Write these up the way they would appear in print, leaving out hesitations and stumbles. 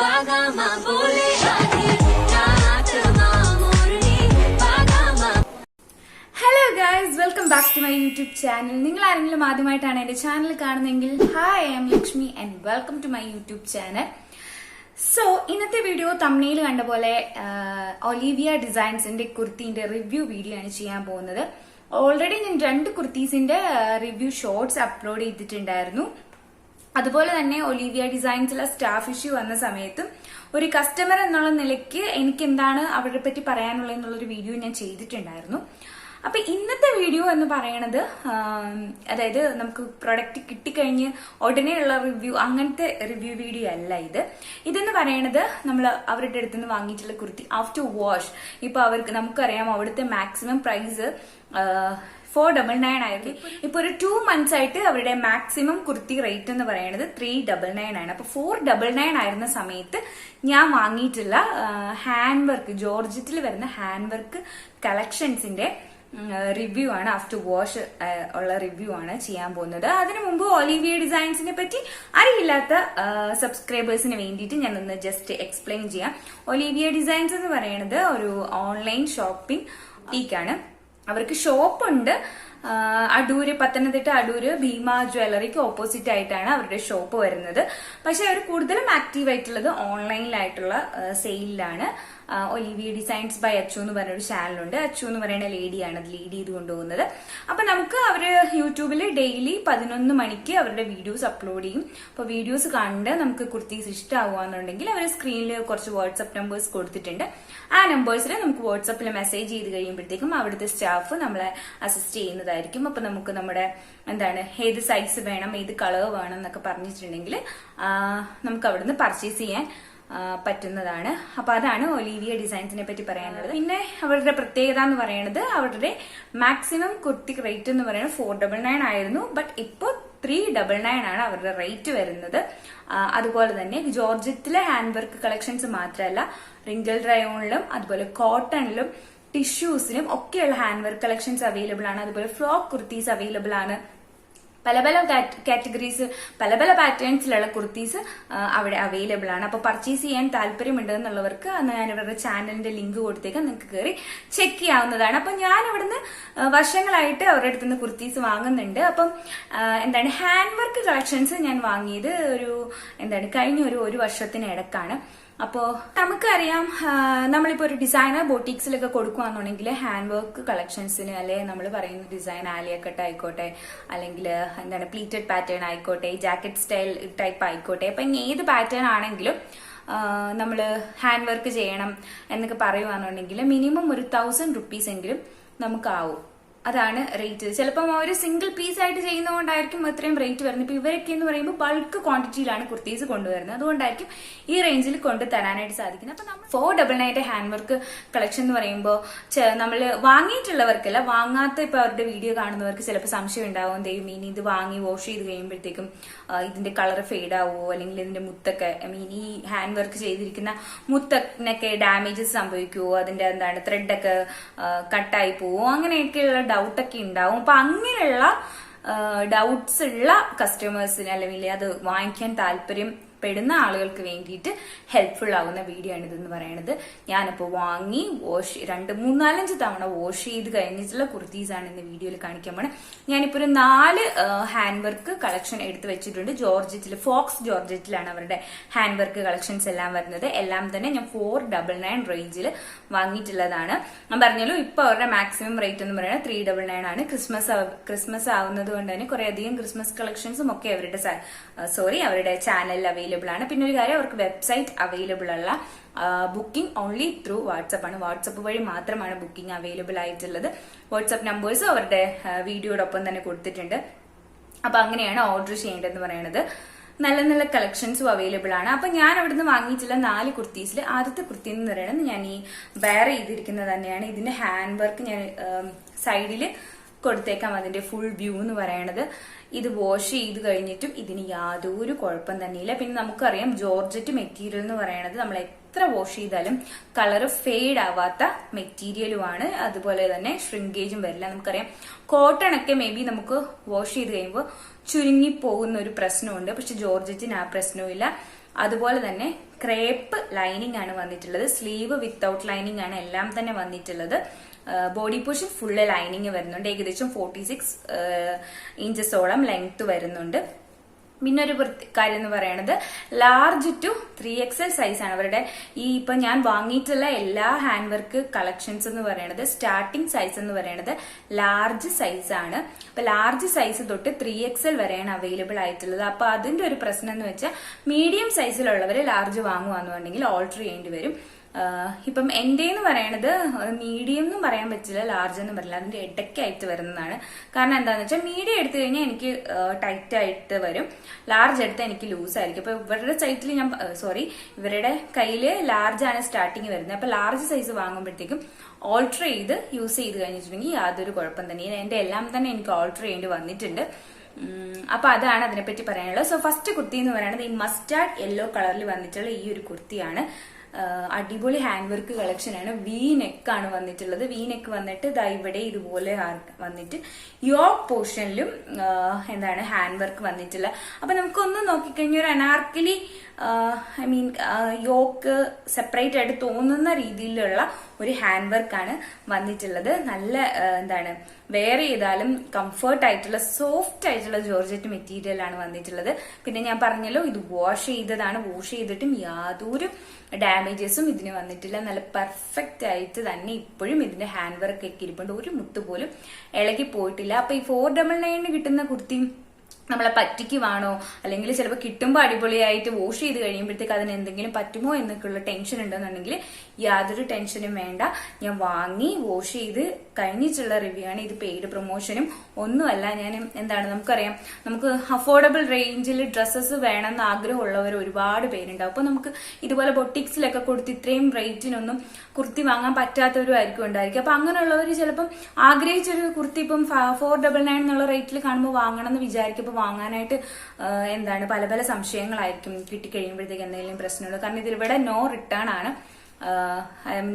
Hello guys, welcome back to my YouTube channel. നിങ്ങൾ ആരെങ്കിലും ആദ്യമായിട്ടാണ് എന്റെ ചാനൽ കാണുന്നതെങ്കിൽ hi, I am Lakshmi and welcome to my YouTube channel. So ഇന്നത്തെ video thumbnail കണ്ട പോലെ ഒലിവിയ ഡിസൈൻസിന്റെ കുർത്തിന്റെ റിവ്യൂ വീഡിയോ ആണ് ചെയ്യാൻ പോകുന്നത്. ഓൾറെഡി ഞാൻ 2 കുർത്തീസിന്റെ റിവ്യൂ ഷോർട്സ് അപ്ലോഡ് ചെയ്തിട്ടുണ്ടായിരുന്നു. അതുപോലെ തന്നെ ഒലിവിയ ഡിസൈൻസിലെ സ്റ്റാഫ് ഇഷ്യൂ വന്ന സമയത്തും ഒരു കസ്റ്റമർ എന്നുള്ള നിലയ്ക്ക് എനിക്ക് എന്താണ് അവരെ പറ്റി പറയാനുള്ളത് എന്നുള്ളൊരു വീഡിയോ ഞാൻ ചെയ്തിട്ടുണ്ടായിരുന്നു. അപ്പൊ ഇന്നത്തെ വീഡിയോ എന്ന് പറയണത് അതായത് നമുക്ക് പ്രൊഡക്റ്റ് കിട്ടിക്കഴിഞ്ഞ് ഉടനെയുള്ള റിവ്യൂ, അങ്ങനത്തെ റിവ്യൂ വീഡിയോ അല്ല ഇതെന്ന് പറയണത് നമ്മൾ അവരുടെ അടുത്ത് നിന്ന് വാങ്ങിയിട്ടുള്ള കുർത്തി ആഫ്റ്റർ വാഷ്. ഇപ്പൊ നമുക്കറിയാം അവിടുത്തെ മാക്സിമം പ്രൈസ് 499 ആയിരുന്നു. ഇപ്പൊ ഒരു 2 months ആയിട്ട് അവരുടെ മാക്സിമം കുർത്തി റേറ്റ് എന്ന് പറയുന്നത് 399 ആണ്. അപ്പൊ 499 ആയിരുന്ന സമയത്ത് ഞാൻ വാങ്ങിയിട്ടുള്ള ഹാൻഡ് വർക്ക്, ജോർജറ്റിൽ വരുന്ന ഹാൻഡ് വർക്ക് കളക്ഷൻസിന്റെ റിവ്യൂ ആണ്, ആഫ്റ്റർ വാഷ് ഉള്ള റിവ്യൂ ആണ് ചെയ്യാൻ പോകുന്നത്. അതിനു മുമ്പ് ഒലിവിയ ഡിസൈൻസിനെ പറ്റി അറിയില്ലാത്ത സബ്സ്ക്രൈബേഴ്സിന് വേണ്ടിയിട്ട് ഞാൻ ഒന്ന് ജസ്റ്റ് എക്സ്പ്ലെയിൻ ചെയ്യാം. ഒലിവിയ ഡിസൈൻസ് എന്ന് പറയുന്നത് ഒരു ഓൺലൈൻ ഷോപ്പിംഗ് ബുട്ടീക്കാണ്. അവർക്ക് ഷോപ്പുണ്ട് അടൂര്, പത്തനംതിട്ട അടൂര് ഭീമ ജ്വല്ലറിക്ക് ഓപ്പോസിറ്റ് ആയിട്ടാണ് അവരുടെ ഷോപ്പ് വരുന്നത്. പക്ഷെ അവർ കൂടുതലും ആക്റ്റീവ് ആയിട്ടുള്ളത് ഓൺലൈനിലായിട്ടുള്ള സെയിലാണ്. ഒലിവിയ ഡിസൈൻസ് ബൈ അച്ചു എന്ന് പറഞ്ഞൊരു ചാനലുണ്ട്. അച്ചു എന്ന് പറയുന്ന ലേഡിയാണ് അത് ലീഡ് ചെയ്ത് കൊണ്ടുപോകുന്നത്. അപ്പൊ നമുക്ക് അവര് യൂട്യൂബിൽ ഡെയിലി 11 മണിക്ക് അവരുടെ വീഡിയോസ് അപ്ലോഡ് ചെയ്യും. അപ്പൊ വീഡിയോസ് കണ്ട് നമുക്ക് കുർത്തീസ് ഇഷ്ടമാവുകയാണെന്നുണ്ടെങ്കിൽ അവർ സ്ക്രീനിൽ കുറച്ച് വാട്സ്ആപ്പ് നമ്പേഴ്സ് കൊടുത്തിട്ടുണ്ട്. ആ നമ്പേഴ്സിൽ നമുക്ക് വാട്സ്ആപ്പിൽ മെസ്സേജ് ചെയ്ത് കഴിയുമ്പോഴത്തേക്കും അവിടുത്തെ സ്റ്റാഫ് നമ്മളെ അസിസ്റ്റ് ചെയ്യുന്നതായിരിക്കും. അപ്പൊ നമുക്ക് നമ്മുടെ ഏത് സൈസ് വേണം, ഏത് കളർ വേണം എന്നൊക്കെ പറഞ്ഞിട്ടുണ്ടെങ്കിൽ നമുക്ക് അവിടുന്ന് പർച്ചേസ് ചെയ്യാൻ പറ്റുന്നതാണ്. അപ്പൊ അതാണ് ഒലിവിയ ഡിസൈൻസിനെ പറ്റി പറയാനുള്ളത്. പിന്നെ അവരുടെ പ്രത്യേകത എന്ന് പറയുന്നത് അവരുടെ മാക്സിമം കുർത്തി റേറ്റ് എന്ന് പറയുന്നത് 499 ആയിരുന്നു. ബട്ട് ഇപ്പൊ 399 ആണ് അവരുടെ റേറ്റ് വരുന്നത്. അതുപോലെ തന്നെ ജോർജറ്റിലെ ഹാൻഡ് വർക്ക് കളക്ഷൻസ് മാത്രമല്ല, റിങ്കിൾ റയോണിലും അതുപോലെ കോട്ടണിലും ടിഷ്യൂസിലും ഒക്കെയുള്ള ഹാൻഡ് വർക്ക് കളക്ഷൻസ് അവൈലബിൾ ആണ്. അതുപോലെ ഫ്രോക്ക് കുർത്തീസ് അവൈലബിൾ ആണ്. പല പല കാറ്റഗറീസ്, പല പല പാറ്റേൺസിലുള്ള കുർത്തീസ് അവിടെ അവൈലബിൾ ആണ്. അപ്പൊ പർച്ചേസ് ചെയ്യാൻ താല്പര്യമുണ്ടെന്നുള്ളവർക്ക് ഞാൻ ഇവരുടെ ചാനലിന്റെ ലിങ്ക് കൊടുത്തേക്ക് നിങ്ങൾക്ക് കയറി ചെക്ക് ചെയ്യാവുന്നതാണ്. അപ്പൊ ഞാൻ ഇവിടുന്ന് വർഷങ്ങളായിട്ട് അവരുടെ അടുത്ത് നിന്ന് കുർത്തീസ് വാങ്ങുന്നുണ്ട്. അപ്പം ഹാൻഡ് വർക്ക് കളക്ഷൻസ് ഞാൻ വാങ്ങിയത് കഴിഞ്ഞ ഒരു വർഷത്തിനിടക്കാണ്. അപ്പോ നമുക്കറിയാം, നമ്മളിപ്പോ ഒരു ഡിസൈനർ ബോട്ടിക്സിലൊക്കെ കൊടുക്കുകയാണെന്നുണ്ടെങ്കിൽ ഹാൻഡ് വർക്ക് കളക്ഷൻസിന്, അല്ലെങ്കിൽ നമ്മൾ പറയുന്ന ഡിസൈൻ ആലിയ കട്ട് ആയിക്കോട്ടെ, അല്ലെങ്കിൽ പ്ലീറ്റഡ് പാറ്റേൺ ആയിക്കോട്ടെ, ജാക്കറ്റ് സ്റ്റൈൽ ടൈപ്പ് ആയിക്കോട്ടെ, അപ്പൊ ഏത് പാറ്റേൺ ആണെങ്കിലും നമ്മൾ ഹാൻഡ് വർക്ക് ചെയ്യണം എന്നൊക്കെ പറയുകയാണെന്നുണ്ടെങ്കിൽ മിനിമം ഒരു 1000 rupees എങ്കിലും നമുക്കാവും. അതാണ് റേറ്റ്. ചിലപ്പം അവർ സിംഗിൾ പീസ് ആയിട്ട് ചെയ്യുന്നതുകൊണ്ടായിരിക്കും അത്രയും റേറ്റ് വരുന്നത്. ഇപ്പൊ ഇവരൊക്കെ എന്ന് പറയുമ്പോൾ ബൾക്ക് ക്വാണ്ടിറ്റിയിലാണ് കുർത്തീസ് കൊണ്ടുവരുന്നത്. അതുകൊണ്ടായിരിക്കും ഈ റേഞ്ചിൽ കൊണ്ട് തരാനായിട്ട് സാധിക്കുന്നത്. അപ്പൊ നമ്മൾ 499 ഹാൻഡ് വർക്ക് കളക്ഷൻ എന്ന് പറയുമ്പോൾ നമ്മൾ വാങ്ങിയിട്ടുള്ളവർക്കല്ല, വാങ്ങാത്ത ഇപ്പൊ അവരുടെ വീഡിയോ കാണുന്നവർക്ക് ചിലപ്പോൾ സംശയം ഉണ്ടാവും, ഇനി ഇത് വാങ്ങി വാഷ് ചെയ്ത് കഴിയുമ്പോഴത്തേക്കും ഇതിന്റെ കളർ ഫെയ്ഡ് ആവുമോ, അല്ലെങ്കിൽ ഇതിന്റെ മുത്തൊക്കെ ഈ ഹാൻഡ് വർക്ക് ചെയ്തിരിക്കുന്ന മുത്തൊക്കെ ഡാമേജസ് സംഭവിക്കുമോ, അതിന്റെ ത്രെഡൊക്കെ കട്ടായി പോവോ, അങ്ങനെയൊക്കെയുള്ള ഡൗട്ടൊക്കെ ഉണ്ടാവും. അപ്പൊ അങ്ങനെയുള്ള ഡൗട്ട്സ് ഉള്ള കസ്റ്റമേഴ്സിന്, അല്ലെങ്കിൽ അത് വാങ്ങിക്കാൻ താല്പര്യപ്പെടുന്ന ആളുകൾക്ക് വേണ്ടിയിട്ട് ഹെൽപ്ഫുൾ ആവുന്ന വീഡിയോ ആണ് ഇതെന്ന് പറയുന്നത്. ഞാനിപ്പോൾ വാങ്ങി 2-3-4 തവണ വാഷ് ചെയ്ത് കഴിഞ്ഞിട്ടുള്ള കുർത്തീസ് ആണ് ഇന്ന് വീഡിയോയിൽ കാണിക്കാൻ പോണത്. ഞാനിപ്പോ ഒരു 4 ഹാൻഡ് വർക്ക് കളക്ഷൻ എടുത്ത് വെച്ചിട്ടുണ്ട്. ജോർജറ്റിൽ, ഫോക്സ് ജോർജറ്റിലാണ് അവരുടെ ഹാൻഡ് വർക്ക് കളക്ഷൻസ് എല്ലാം വരുന്നത്. എല്ലാം തന്നെ ഞാൻ 499 റേഞ്ചിൽ വാങ്ങിയിട്ടുള്ളതാണ്. ഞാൻ പറഞ്ഞല്ലോ, ഇപ്പൊ അവരുടെ മാക്സിമം റേറ്റ് എന്ന് പറയുന്നത് 399 ആണ്. ക്രിസ്മസ് ആവുന്നത് കൊണ്ട് തന്നെ കുറെ അധികം ക്രിസ്മസ് കളക്ഷൻസും ഒക്കെ അവരുടെ ചാനലിൽ അവൈലബിൾ ആണ്. പിന്നെ ഒരു കാര്യം, അവർക്ക് വെബ്സൈറ്റ് അവൈലബിൾ അല്ല. ബുക്കിംഗ് ഓൺലി ത്രൂ വാട്സ്ആപ്പ് ആണ്. വാട്സ്ആപ്പ് വഴി മാത്രമാണ് ബുക്കിംഗ് അവൈലബിൾ ആയിട്ടുള്ളത്. വാട്സ്ആപ്പ് നമ്പേഴ്സ് അവരുടെ വീഡിയോടൊപ്പം തന്നെ കൊടുത്തിട്ടുണ്ട്. അപ്പൊ അങ്ങനെയാണ് ഓർഡർ ചെയ്യേണ്ടതെന്ന് പറയുന്നത്. നല്ല നല്ല കളക്ഷൻസും അവൈലബിൾ ആണ്. അപ്പൊ ഞാൻ അവിടുന്ന് വാങ്ങിയിട്ടുള്ള 4 കുർത്തീസിൽ ആദ്യത്തെ കുർത്തി എന്ന് പറയുന്നത് ഞാൻ ഈ വെയർ ചെയ്തിരിക്കുന്നത് തന്നെയാണ്. ഇതിന്റെ ഹാൻഡ് വർക്ക് ഞാൻ സൈഡിൽ കൊടുത്തേക്കാം, അതിന്റെ ഫുൾ വ്യൂ എന്ന് പറയണത്. ഇത് വാഷ് ചെയ്ത് കഴിഞ്ഞിട്ടും ഇതിന് യാതൊരു കുഴപ്പം തന്നെയില്ല. പിന്നെ നമുക്കറിയാം ജോർജറ്റ് മെറ്റീരിയൽ എന്ന് പറയുന്നത് നമ്മൾ എത്ര വാഷ് ചെയ്താലും കളർ ഫെയ്ഡ് ആവാത്ത മെറ്റീരിയലുമാണ്. അതുപോലെ തന്നെ ഷ്രിങ്കേജും വരില്ല. നമുക്കറിയാം കോട്ടൺ ഒക്കെ മേ ബി നമുക്ക് വാഷ് ചെയ്ത് കഴിയുമ്പോൾ ചുരുങ്ങി പോകുന്ന ഒരു പ്രശ്നമുണ്ട്. പക്ഷെ ജോർജറ്റിന് ആ പ്രശ്നവും ഇല്ല. അതുപോലെ തന്നെ ക്രേപ്പ് ലൈനിങ് ആണ് വന്നിട്ടുള്ളത്. സ്ലീവ് വിത്തൗട്ട് ലൈനിങ് ആണ് എല്ലാം തന്നെ വന്നിട്ടുള്ളത്. ബോഡി പോർഷൻ ഫുള്ള് ലൈനിങ് വരുന്നുണ്ട്. ഏകദേശം 46 ഇഞ്ചസോളം ലെങ്ത് വരുന്നുണ്ട്. പിന്നെ ഒരു കാര്യം എന്ന് പറയുന്നത് ലാർജ് ടു 3XL സൈസ് ആണ് അവരുടെ ഈ ഇപ്പൊ ഞാൻ വാങ്ങിയിട്ടുള്ള എല്ലാ ഹാൻഡ് വർക്ക് കളക്ഷൻസ് എന്ന് പറയുന്നത് സ്റ്റാർട്ടിംഗ് സൈസ് എന്ന് പറയുന്നത് ലാർജ് സൈസ് ആണ്. അപ്പൊ ലാർജ് സൈസ് തൊട്ട് 3XL വരെയാണ് അവൈലബിൾ ആയിട്ടുള്ളത്. അപ്പൊ അതിന്റെ ഒരു പ്രശ്നം എന്ന് വെച്ചാൽ മീഡിയം സൈസിലുള്ളവര് ലാർജ് വാങ്ങുവാന്നുണ്ടെങ്കിൽ ഓൾട്ടർ ചെയ്യേണ്ടി വരും. ഇപ്പം എന്റെ എന്ന് പറയണത് മീഡിയം എന്നും പറയാൻ പറ്റില്ല, ലാർജ് എന്നും പറയില്ല, അതിന്റെ ഇടയ്ക്കായിട്ട് വരുന്നതാണ്. കാരണം എന്താണെന്ന് വെച്ചാൽ മീഡിയം എടുത്തു കഴിഞ്ഞാൽ എനിക്ക് ടൈറ്റ് ആയിട്ട് വരും, ലാർജ് എടുത്താൽ എനിക്ക് ലൂസ് ആയിരിക്കും. അപ്പൊ ഇവരുടെ സൈറ്റിൽ ഇവരുടെ കയ്യില് ലാർജ് ആണ് സ്റ്റാർട്ടിങ് വരുന്നത്. അപ്പൊ ലാർജ് സൈസ് വാങ്ങുമ്പോഴത്തേക്കും ഓൾട്ടർ ചെയ്ത് യൂസ് ചെയ്ത് കഴിഞ്ഞിട്ടുണ്ടെങ്കിൽ യാതൊരു കുഴപ്പം തന്നെ. എന്റെ എല്ലാം തന്നെ എനിക്ക് ഓൾട്ടർ ചെയ്യേണ്ടി വന്നിട്ടുണ്ട്. അപ്പൊ അതാണ് അതിനെപ്പറ്റി പറയാനുള്ളത്. സോ ഫസ്റ്റ് കുർത്തി എന്ന് പറയുന്നത് ഈ മസ്റ്റാർഡ് യെല്ലോ കളറിൽ വന്നിട്ടുള്ള ഈ ഒരു കുർത്തിയാണ്. അടിപൊളി ഹാൻഡ് വർക്ക് കളക്ഷൻ ആണ്. വി നെക്ക് ആണ് വന്നിട്ടുള്ളത്. വി നെക്ക് വന്നിട്ട് ദാ ഇവിടെ ഇതുപോലെ വന്നിട്ട് യോക്ക് പോർഷനിലും എന്താണ് ഹാൻഡ് വർക്ക് വന്നിട്ടുള്ള. അപ്പൊ നമുക്കൊന്ന് നോക്കിക്കഴിഞ്ഞാൽ ഒരു അനാർക്കലി യോക്ക് സെപ്പറേറ്റ് ആയിട്ട് തോന്നുന്ന രീതിയിലുള്ള ഒരു ഹാൻഡ് വർക്ക് ആണ് വന്നിട്ടുള്ളത്. നല്ല എന്താണ് വെയർ ചെയ്താലും കംഫർട്ട് ആയിട്ടുള്ള സോഫ്റ്റ് ആയിട്ടുള്ള ജോർജറ്റ് മെറ്റീരിയൽ ആണ് വന്നിട്ടുള്ളത്. പിന്നെ ഞാൻ പറഞ്ഞല്ലോ ഇത് വാഷ് ചെയ്തതാണ്. വാഷ് ചെയ്തിട്ടും യാതൊരു ഡാമേജസും ഇതിന് വന്നിട്ടില്ല. നല്ല പെർഫെക്റ്റ് ആയിട്ട് തന്നെ ഇപ്പോഴും ഇതിന്റെ ഹാൻഡ് വർക്ക് ഒക്കെ ഇരിപ്പുണ്ട്. ഒരു മുത്ത് പോലും ഇളകി പോയിട്ടില്ല. അപ്പൊ ഈ 499 കിട്ടുന്ന കുർത്തി നമ്മളെ പറ്റിക്കുവാണോ അല്ലെങ്കിൽ ചിലപ്പോൾ കിട്ടുമ്പോൾ അടിപൊളിയായിട്ട് വാഷ് ചെയ്ത് കഴിയുമ്പോഴത്തേക്ക് അതിന് എന്തെങ്കിലും പറ്റുമോ എന്നൊക്കെയുള്ള ടെൻഷൻ ഉണ്ടെന്നുണ്ടെങ്കിൽ യാതൊരു ടെൻഷനും വേണ്ട. ഞാൻ വാങ്ങി വാഷ് ചെയ്ത് കഴിഞ്ഞിട്ടുള്ള റിവ്യൂ ആണ്. ഇത് പെയ്ഡ് പ്രൊമോഷനും ഒന്നുമല്ല. ഞാൻ എന്താണ് നമുക്കറിയാം, നമുക്ക് അഫോർഡബിൾ റേഞ്ചിൽ ഡ്രസ്സസ് വേണമെന്ന് ആഗ്രഹമുള്ളവർ ഒരുപാട് പേരുണ്ടാവും. അപ്പൊ നമുക്ക് ഇതുപോലെ ബൊട്ടിക്സിലൊക്കെ കൊടുത്ത് ഇത്രയും റേറ്റിനൊന്നും കുർത്തി വാങ്ങാൻ പറ്റാത്തവരും ആയിരിക്കും ഉണ്ടായിരിക്കും. അപ്പൊ അങ്ങനെയുള്ളവർ ചിലപ്പം ആഗ്രഹിച്ചൊരു കുർത്തി ഇപ്പം 499 എന്നുള്ള റേറ്റിൽ കാണുമ്പോൾ വാങ്ങണം എന്ന് വിചാരിക്കുമ്പോൾ വാങ്ങാനായിട്ട് എന്താണ് പല പല സംശയങ്ങളായിരിക്കും. കിട്ടിക്കഴിയുമ്പോഴത്തേക്ക് എന്തെങ്കിലും പ്രശ്നമുള്ളൂ. കാരണം ഇതിലിവിടെ നോ റിട്ടേൺ ആണ്.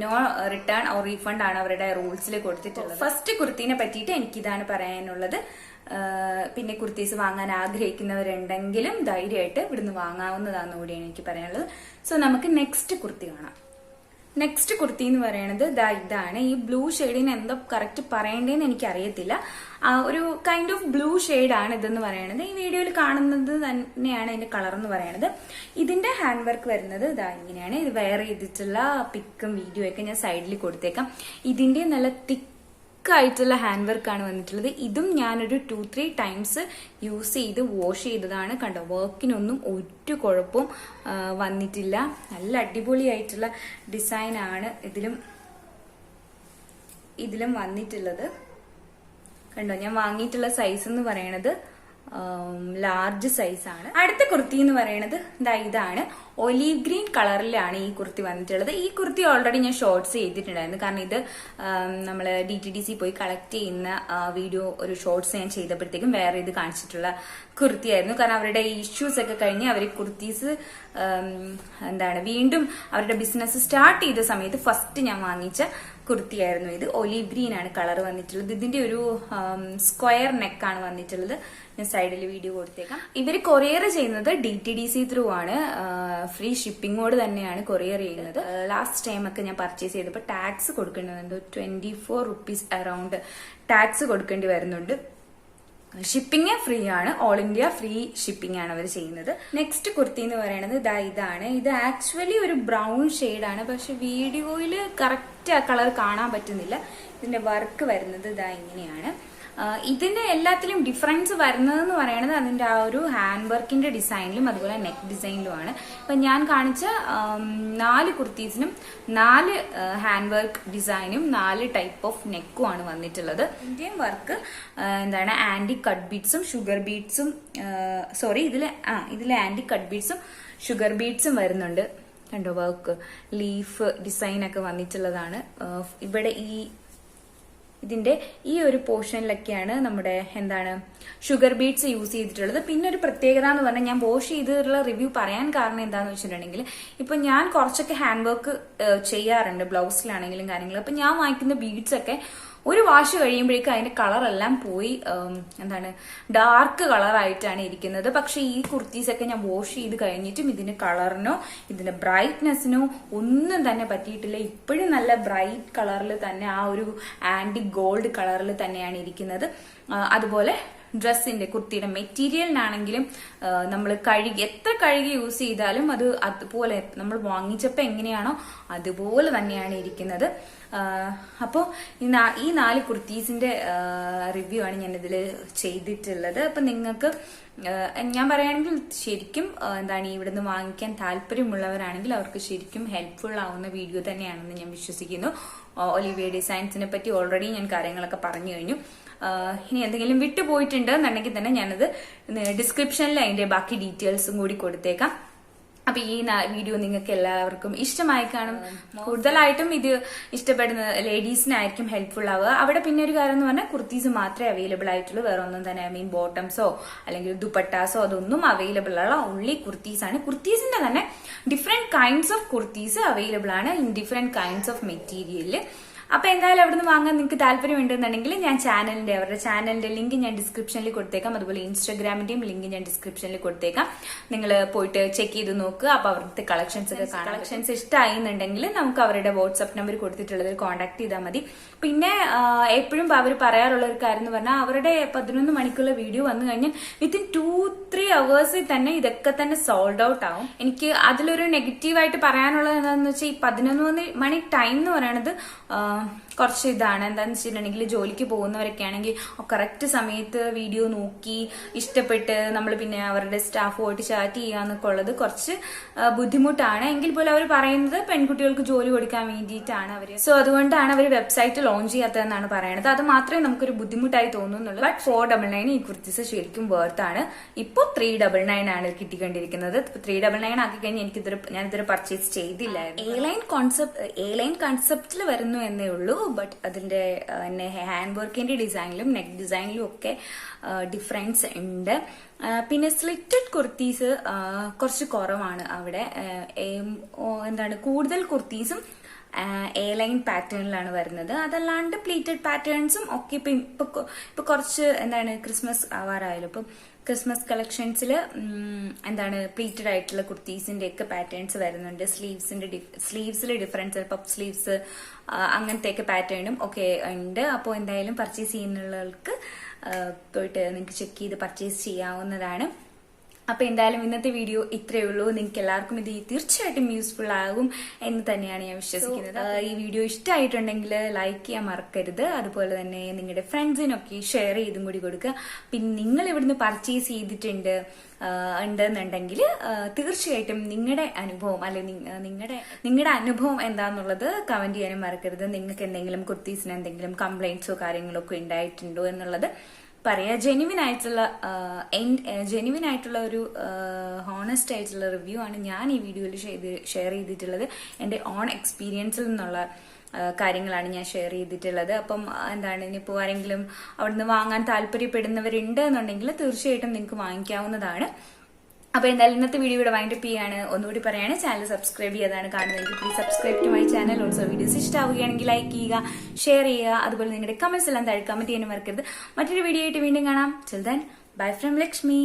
നോ റിട്ടേൺ ഓർ റീഫണ്ട് ആണ് അവരുടെ റൂൾസിൽ കൊടുത്തിട്ടുള്ളത്. ഫസ്റ്റ് കുർത്തീനെ പറ്റിയിട്ട് എനിക്കിതാണ് പറയാനുള്ളത്. പിന്നെ കുർത്തീസ് വാങ്ങാൻ ആഗ്രഹിക്കുന്നവരുണ്ടെങ്കിലും ധൈര്യമായിട്ട് ഇവിടുന്ന് വാങ്ങാവുന്നതാണെന്ന് കൂടിയാണ് എനിക്ക് പറയാനുള്ളത്. സോ നമുക്ക് നെക്സ്റ്റ് കുർത്തി കാണാം. നെക്സ്റ്റ് കുർത്തി എന്ന് പറയുന്നത് ഇതാണ്. ഈ ബ്ലൂ ഷെയ്ഡിന് എന്തോ കറക്റ്റ് പറയേണ്ടതെന്ന് എനിക്ക് അറിയത്തില്ല. ഒരു കൈൻഡ് ഓഫ് ബ്ലൂ ഷെയ്ഡാണ് ഇതെന്ന് പറയുന്നത്. ഈ വീഡിയോയിൽ കാണുന്നത് തന്നെയാണ് ഇതിന്റെ കളർ എന്ന് പറയുന്നത്. ഇതിന്റെ ഹാൻഡ് വർക്ക് വരുന്നത് ഇങ്ങനെയാണ്. ഇത് വെയർ ചെയ്തിട്ടുള്ള പിക്കും വീഡിയോ ഒക്കെ ഞാൻ സൈഡിൽ കൊടുത്തേക്കാം. ഇതിന്റെ നല്ല ആയിട്ടുള്ള ഹാൻഡ് വർക്ക് ആണ് വന്നിട്ടുള്ളത്. ഇതും ഞാനൊരു 2-3 ടൈംസ് യൂസ് ചെയ്ത് വാഷ് ചെയ്തതാണ്. കണ്ടോ, വർക്കിനൊന്നും ഒരു കുഴപ്പവും വന്നിട്ടില്ല. നല്ല അടിപൊളിയായിട്ടുള്ള ഡിസൈൻ ആണ് ഇതിലും വന്നിട്ടുള്ളത്. കണ്ടോ, ഞാൻ വാങ്ങിയിട്ടുള്ള സൈസ് എന്ന് പറയണത് ലാർജ് സൈസ് ആണ്. അടുത്ത കുർത്തി എന്ന് പറയുന്നത് ഇതാണ്. ഒലീവ് ഗ്രീൻ കളറിലാണ് ഈ കുർത്തി വന്നിട്ടുള്ളത്. ഈ കുർത്തി ഓൾറെഡി ഞാൻ ഷോർട്സ് ചെയ്തിട്ടുണ്ടായിരുന്നു. കാരണം ഇത് നമ്മൾ DTDC പോയി കളക്ട് ചെയ്യുന്ന വീഡിയോ ഒരു ഷോർട്സ് ഞാൻ ചെയ്തപ്പോഴത്തേക്കും വേറെ ഇത് കാണിച്ചിട്ടുള്ള കുർത്തിയായിരുന്നു. കാരണം അവരുടെ ഇഷ്യൂസ് ഒക്കെ കഴിഞ്ഞ് അവർ കുർത്തീസ് വീണ്ടും അവരുടെ ബിസിനസ് സ്റ്റാർട്ട് ചെയ്ത സമയത്ത് ഫസ്റ്റ് ഞാൻ വാങ്ങിച്ച കുർത്തിയായിരുന്നു ഇത്. ഒലീവ് ഗ്രീൻ ആണ് കളർ വന്നിട്ടുള്ളത്. ഇതിന്റെ ഒരു സ്ക്വയർ നെക്കാണ് വന്നിട്ടുള്ളത്. ഞാൻ സൈഡിൽ വീഡിയോ കൊടുത്തേക്കാം. ഇവർ കൊറിയർ ചെയ്യുന്നത് DTDC ത്രൂ ആണ്. ഫ്രീ ഷിപ്പിങ്ങോട് തന്നെയാണ് കൊറിയർ ചെയ്യുന്നത്. ലാസ്റ്റ് ടൈം ഒക്കെ ഞാൻ പർച്ചേസ് ചെയ്തപ്പോൾ ടാക്സ് കൊടുക്കേണ്ടതുണ്ട്. 24 റുപ്പീസ് അറൌണ്ട് ടാക്സ് കൊടുക്കേണ്ടി വരുന്നുണ്ട്. ഷിപ്പിംഗ് ഫ്രീ ആണ്. ഓൾ ഇന്ത്യ ഫ്രീ ഷിപ്പിംഗ് ആണ് അവർ ചെയ്യുന്നത്. നെക്സ്റ്റ് കുർത്തി എന്ന് പറയുന്നത് ഇതാണ്. ഇത് ആക്ച്വലി ഒരു ബ്രൗൺ ഷെയ്ഡാണ്. പക്ഷെ വീഡിയോയിൽ കറക്റ്റ് ആ കളർ കാണാൻ പറ്റുന്നില്ല. ഇതിന്റെ വർക്ക് വരുന്നത് ഇങ്ങനെയാണ്. ഇതിന്റെ എല്ലാത്തിലും ഡിഫറൻസ് വരുന്നതെന്ന് പറയുന്നത് അതിന്റെ ആ ഒരു ഹാൻഡ് വർക്കിന്റെ ഡിസൈനിലും അതുപോലെ നെക്ക് ഡിസൈനിലുമാണ്. ഇപ്പൊ ഞാൻ കാണിച്ച 4 കുർത്തീസിനും 4 ഹാൻഡ് വർക്ക് ഡിസൈനും 4 ടൈപ്പ് ഓഫ് നെക്കും ആണ് വന്നിട്ടുള്ളത്. ഇന്ത്യൻ വർക്ക് ആന്റി കട്ട് ബീഡ്സും ഷുഗർ ബീഡ്സും ഇതിലെ ആന്റി കട്ട് ബീഡ്സും ഷുഗർ ബീഡ്സും വരുന്നുണ്ട്. കണ്ടോ, വർക്ക് ലീഫ് ഡിസൈൻ ഒക്കെ വന്നിട്ടുള്ളതാണ്. ഇവിടെ ഇതിന്റെ ഈ ഒരു പോർഷനിലൊക്കെയാണ് നമ്മുടെ ഷുഗർ ബീഡ്സ് യൂസ് ചെയ്തിട്ടുള്ളത്. പിന്നെ ഒരു പ്രത്യേകത എന്ന് പറഞ്ഞാൽ ഞാൻ വാഷ് ചെയ്തിട്ടുള്ള റിവ്യൂ പറയാൻ കാരണം എന്താന്ന് വെച്ചിട്ടുണ്ടെങ്കിൽ ഇപ്പൊ ഞാൻ കുറച്ചൊക്കെ ഹാൻഡ് വർക്ക് ചെയ്യാറുണ്ട് ബ്ലൗസിലാണെങ്കിലും കാര്യങ്ങളും. അപ്പൊ ഞാൻ വാങ്ങിക്കുന്ന ബീഡ്സ് ഒക്കെ ഒരു വാഷ് കഴിയുമ്പോഴേക്കും അതിന്റെ കളറെല്ലാം പോയി എന്താണ് ഡാർക്ക് കളറായിട്ടാണ് ഇരിക്കുന്നത്. പക്ഷെ ഈ കുർത്തീസ് ഒക്കെ ഞാൻ വാഷ് ചെയ്ത് കഴിഞ്ഞിട്ടും ഇതിന്റെ കളറിനോ ഇതിന്റെ ബ്രൈറ്റ്നെസ്സിനോ ഒന്നും തന്നെ പറ്റിയിട്ടില്ല. ഇപ്പോഴും നല്ല ബ്രൈറ്റ് കളറിൽ തന്നെ, ആ ഒരു ആന്റി ഗോൾഡ് കളറിൽ തന്നെയാണ് ഇരിക്കുന്നത്. അതുപോലെ ഡ്രസ്സിന്റെ കുർത്തിയുടെ മെറ്റീരിയലിനാണെങ്കിലും നമ്മൾ എത്ര കഴുകി യൂസ് ചെയ്താലും അത് അതുപോലെ നമ്മൾ വാങ്ങിച്ചപ്പോൾ എങ്ങനെയാണോ അതുപോലെ തന്നെയാണ് ഇരിക്കുന്നത്. അപ്പോൾ ഈ 4 കുർത്തീസിന്റെ റിവ്യൂ ആണ് ഞാൻ ഇതിൽ ചെയ്തിട്ടുള്ളത്. അപ്പൊ നിങ്ങൾക്ക് ഞാൻ പറയുകയാണെങ്കിൽ ശരിക്കും എന്താണ് ഇവിടുന്ന് വാങ്ങിക്കാൻ താല്പര്യമുള്ളവരാണെങ്കിൽ അവർക്ക് ശരിക്കും ഹെൽപ്ഫുൾ ആവുന്ന വീഡിയോ തന്നെയാണെന്ന് ഞാൻ വിശ്വസിക്കുന്നു. ഒലിവിയ ഡിസൈൻസിനെ പറ്റി ഓൾറെഡി ഞാൻ കാര്യങ്ങളൊക്കെ പറഞ്ഞു കഴിഞ്ഞു. ഇനി എന്തെങ്കിലും വിട്ടുപോയിട്ടുണ്ട് എന്നുണ്ടെങ്കിൽ തന്നെ ഞാനത് ഡിസ്ക്രിപ്ഷനിൽ അതിന്റെ ബാക്കി ഡീറ്റെയിൽസും കൂടി കൊടുത്തേക്കാം. അപ്പൊ ഈ വീഡിയോ നിങ്ങൾക്ക് എല്ലാവർക്കും ഇഷ്ടമായി കാണും. കൂടുതലായിട്ടും ഇത് ഇഷ്ടപ്പെടുന്ന ലേഡീസിനായിരിക്കും ഹെൽപ്ഫുൾ ആവുക. അവിടെ പിന്നെ ഒരു കാര്യം എന്ന് പറഞ്ഞാൽ കുർത്തീസ് മാത്രമേ അവൈലബിൾ ആയിട്ടുള്ളൂ. വേറെ ഒന്നും തന്നെ ബോട്ടംസോ അല്ലെങ്കിൽ ദുപ്പട്ടാസോ അതൊന്നും അവൈലബിൾ അല്ല. ഓൺലി കുർത്തീസ് ആണ്. കുർത്തീസിന്റെ തന്നെ different kinds of kurtis available ആണ് in different kinds of material. അപ്പൊ എന്തായാലും അവിടുന്ന് വാങ്ങാൻ നിങ്ങൾക്ക് താല്പര്യം ഉണ്ടെന്നുണ്ടെങ്കിൽ ഞാൻ അവരുടെ ചാനലിന്റെ ലിങ്ക് ഞാൻ ഡിസ്ക്രിപ്ഷനിൽ കൊടുത്തേക്കാം. അതുപോലെ ഇൻസ്റ്റാഗ്രാമിന്റെയും ലിങ്ക് ഞാൻ ഡിസ്ക്രിപ്ഷനിൽ കൊടുത്തേക്കാം. നിങ്ങൾ പോയിട്ട് ചെക്ക് ചെയ്ത് നോക്കുക. അപ്പൊ അവരുടെ കളക്ഷൻസ് ഇഷ്ടമായി എന്നുണ്ടെങ്കിൽ നമുക്ക് അവരുടെ വാട്സ്ആപ്പ് നമ്പർ കൊടുത്തിട്ടുള്ളത് കോൺടാക്ട് ചെയ്താൽ മതി. പിന്നെ എപ്പോഴും അവർ പറയാറുള്ള ഒരു കാര്യം എന്ന് പറഞ്ഞാൽ അവരുടെ 11 മണിക്കുള്ള വീഡിയോ വന്നു കഴിഞ്ഞാൽ വിത്തിൻ 2-3 അവേഴ്സിൽ തന്നെ ഇതൊക്കെ തന്നെ സോൾഡ് ഔട്ട് ആവും. എനിക്ക് അതിലൊരു നെഗറ്റീവായിട്ട് പറയാനുള്ളത് എന്താണെന്ന് വെച്ചാൽ ഈ 11 മണി ടൈം എന്ന് പറയുന്നത് കുറച്ച് ഇതാണ്. എന്താണെന്ന് വെച്ചിട്ടുണ്ടെങ്കിൽ ജോലിക്ക് പോകുന്നവരൊക്കെ ആണെങ്കിൽ കറക്റ്റ് സമയത്ത് വീഡിയോ നോക്കി ഇഷ്ടപ്പെട്ട് നമ്മൾ പിന്നെ അവരുടെ സ്റ്റാഫുമായിട്ട് ചാറ്റ് ചെയ്യാന്നൊക്കെ ഉള്ളത് കുറച്ച് ബുദ്ധിമുട്ടാണ്. എങ്കിൽ പോലും അവർ പറയുന്നത് പെൺകുട്ടികൾക്ക് ജോലി കൊടുക്കാൻ വേണ്ടിയിട്ടാണ് അവര്. സോ അതുകൊണ്ടാണ് അവർ വെബ്സൈറ്റ് ലോഞ്ച് ചെയ്യാത്തതെന്നാണ് പറയുന്നത്. അത് മാത്രമേ നമുക്കൊരു ബുദ്ധിമുട്ടായി തോന്നുന്നുള്ളൂ. ബട്ട് 499 ഈ കുർത്തീസ് ശരിക്കും വേർത്താണ്. ഇപ്പൊ 399 ആണ് കിട്ടിക്കൊണ്ടിരിക്കുന്നത്. 399 ആക്കി കഴിഞ്ഞാൽ ഞാനിതൊരു പർച്ചേസ് ചെയ്തില്ലായിരുന്നു. എ ലൈൻ കോൺസെപ്റ്റിൽ വരുന്നു എന്നേ ഉള്ളൂ. ബട്ട് അതിന്റെ ഹാൻഡ് വർക്കിന്റെ ഡിസൈനിലും നെക്ക് ഡിസൈനിലും ഒക്കെ ഡിഫറൻസ് ഉണ്ട്. പിന്നെ സ്ലിറ്റഡ് കുർത്തീസ് കുറച്ച് കുറവാണ് അവിടെ. എന്താണ് കൂടുതൽ കുർത്തീസും എ ലൈൻ പാറ്റേണിലാണ് വരുന്നത്. അതല്ലാണ്ട് പ്ലീറ്റഡ് പാറ്റേൺസും ഒക്കെ ഇപ്പൊ കുറച്ച് എന്താണ് ക്രിസ്മസ് ആവാറായാലും ഇപ്പം ക്രിസ്മസ് കളക്ഷൻസിൽ എന്താണ് പ്ലീറ്റഡ് ആയിട്ടുള്ള കുർത്തീസിന്റെ ഒക്കെ പാറ്റേൺസ് വരുന്നുണ്ട്. സ്ലീവ്സിൽ ഡിഫറൻസ്, പഫ് സ്ലീവ്സ് അങ്ങനത്തെ ഒക്കെ പാറ്റേണും ഒക്കെ ഉണ്ട്. അപ്പോൾ എന്തായാലും പർച്ചേസ് ചെയ്യുന്നവർക്ക് പോയിട്ട് നിങ്ങൾക്ക് ചെക്ക് ചെയ്ത് പർച്ചേസ് ചെയ്യാവുന്നതാണ്. അപ്പൊ എന്തായാലും ഇന്നത്തെ വീഡിയോ ഇത്രയേ ഉള്ളൂ. നിങ്ങൾക്ക് എല്ലാവർക്കും ഇത് തീർച്ചയായിട്ടും യൂസ്ഫുൾ ആകും എന്ന് തന്നെയാണ് ഞാൻ വിശ്വസിക്കുന്നത്. ഈ വീഡിയോ ഇഷ്ടമായിട്ടുണ്ടെങ്കിൽ ലൈക്ക് ചെയ്യാൻ മറക്കരുത്. അതുപോലെ തന്നെ നിങ്ങളുടെ ഫ്രണ്ട്സിനൊക്കെ ഷെയർ ചെയ്തും കൂടി കൊടുക്കുക. പിന്നെ നിങ്ങൾ ഇവിടുന്ന് പർച്ചേസ് ഉണ്ടെന്നുണ്ടെങ്കിൽ തീർച്ചയായിട്ടും നിങ്ങളുടെ അനുഭവം നിങ്ങളുടെ അനുഭവം എന്താന്നുള്ളത് കമന്റ് ചെയ്യാനും മറക്കരുത്. നിങ്ങൾക്ക് എന്തെങ്കിലും കുർത്തീസിന് എന്തെങ്കിലും കംപ്ലൈന്റ്സോ കാര്യങ്ങളോ ഒക്കെ ഉണ്ടായിട്ടുണ്ടോ എന്നുള്ളത് പറയാ. ജെന്യുവിൻ ആയിട്ടുള്ള ഒരു ഹോണസ്റ്റ് ആയിട്ടുള്ള റിവ്യൂ ആണ് ഞാൻ ഈ വീഡിയോയിൽ ഷെയർ ചെയ്തിട്ടുള്ളത്. എന്റെ ഓൺ എക്സ്പീരിയൻസിൽ നിന്നുള്ള കാര്യങ്ങളാണ് ഞാൻ ഷെയർ ചെയ്തിട്ടുള്ളത്. അപ്പം എന്താണ് ഇനിയിപ്പോൾ ആരെങ്കിലും അവിടുന്ന് വാങ്ങാൻ താല്പര്യപ്പെടുന്നവരുണ്ട് എന്നുണ്ടെങ്കിൽ തീർച്ചയായിട്ടും നിങ്ങൾക്ക് വാങ്ങിക്കാവുന്നതാണ്. അപ്പൊ എന്തായാലും ഇന്നത്തെ വീഡിയോ ഇവിടെ വൈൻഡപ്പ് ചെയ്യാണ്. ഒന്നുകൂടി പറയാണ്, ചാനൽ സബ്സ്ക്രൈബ് ചെയ്യാതാണ് കാണുന്നതെങ്കിൽ please subscribe to my channel. Also videos ഇഷ്ടമാവുകയാണെങ്കിൽ ലൈക്ക് ചെയ്യുക, ഷെയർ ചെയ്യുക. അതുപോലെ നിങ്ങളുടെ കമന്റ്സ് എല്ലാം താഴെ കമന്റ് ചെയ്യാനും മറക്കരുത്. മറ്റൊരു വീഡിയോ ആയിട്ട് വീണ്ടും കാണാം. Till then bye from Lakshmi.